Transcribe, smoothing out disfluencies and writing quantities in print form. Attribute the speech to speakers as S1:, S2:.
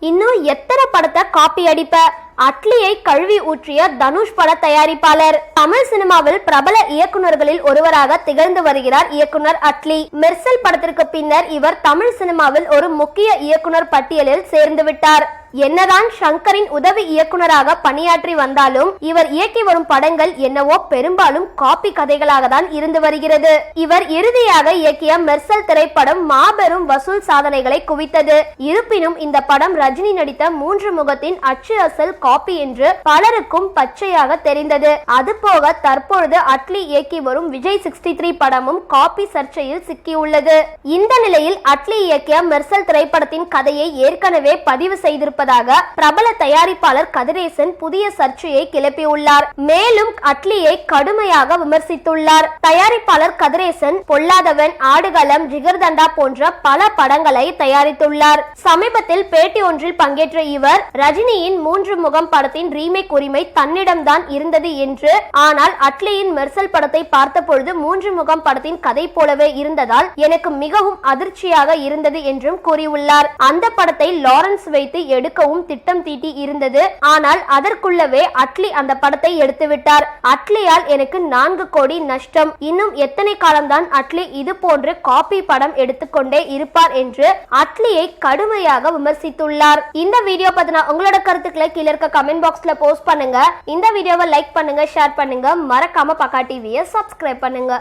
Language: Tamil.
S1: இன்னும் எத்தனை படத்தை காப்பி அடிப்ப? அட்லியை கழுவி ஊற்றிய தனுஷ் பட தயாரிப்பாளர். தமிழ் சினிமாவில் பிரபல இயக்குநர்களில் ஒருவராக திகழ்ந்து வருகிறார் இயக்குனர் அட்லி. மெர்சல் படத்திற்கு பின்னர் இவர் தமிழ் சினிமாவில் ஒரு முக்கிய இயக்குனர் பட்டியலில் சேர்ந்து விட்டார். என்னதான் ஷங்கரின் உதவி இயக்குனராக பணியாற்றி வந்தாலும் இவர் இயக்கி வரும் படங்கள் என்னவோ பெரும்பாலும் காப்பி கதைகளாக தான் இருந்து வருகிறது. இவர் இறுதியாக இயக்கிய மெர்சல் திரைப்படம் மாபெரும் வசூல் சாதனைகளை குவித்தது. இருப்பினும் இந்த படம் ரஜினி நடித்த 3 முகத்தின் அச்சு அசல் காப்பி என்று பலருக்கும் பச்சையாக தெரிந்தது. அதுபோக தற்பொழுது அட்லி இயக்கி வரும் விஜய் 63 படமும் காப்பி சர்ச்சையில் சிக்கியுள்ளது. இந்த நிலையில் அட்லி இயக்கிய மெர்சல் திரைப்படத்தின் கதையை ஏற்கனவே பதிவு செய்திருப்பதாக பிரபல தயாரிப்பாளர் கதிரேசன் புதிய சர்ச்சையை கிளப்பியுள்ளார். மேலும் அட்லியை கடுமையாக விமர்சித்துள்ளார். தயாரிப்பாளர் கதிரேசன் பொல்லாதவன், ஆடுகளம், ஜிகர்தண்டா போன்ற பல படங்களை தயாரித்துள்ளார். சமீபத்தில் பேட்டி ஒன்றில் பங்கேற்ற இவர் ரஜினியின் 3 முகம் படத்தின் ரீமேக் உரிமை தன்னிடம்தான் இருந்தது என்று, ஆனால் அட்லியின் மெர்சல் படத்தை பார்த்த பொழுது 3 முகம் படத்தின் கதை போலவே இருந்ததால் எனக்கு மிகவும் அதிர்ச்சியாக இருந்தது என்றும் கூறியுள்ளார். அந்த படத்தை லாரன்ஸ் வைத்து எடுக்கவும் திட்டம் தீட்டி இருந்தது. ஆனால் அதற்குள்ளவே அட்லி அந்த படத்தை எடுத்துவிட்டார். அட்லியால் எனக்கு 4 கோடி நஷ்டம். இன்னும் எத்தனை காலம்தான் அட்லி இது போன்று காப்பி படம் எடுத்துக்கொண்டே இருப்பார் என்று அட்லியை கடுமையாக விமர்சித்துள்ளார். இந்த வீடியோ பத்தின உங்களோட கருத்துக்களை கீழே இருக்க கமெண்ட் பாக்ஸ்ல போஸ்ட் பண்ணுங்க. இந்த வீடியோவை லைக் பண்ணுங்க, ஷேர் பண்ணுங்க, மறக்காம பக்கா டிவியை சப்ஸ்கிரைப் பண்ணுங்க.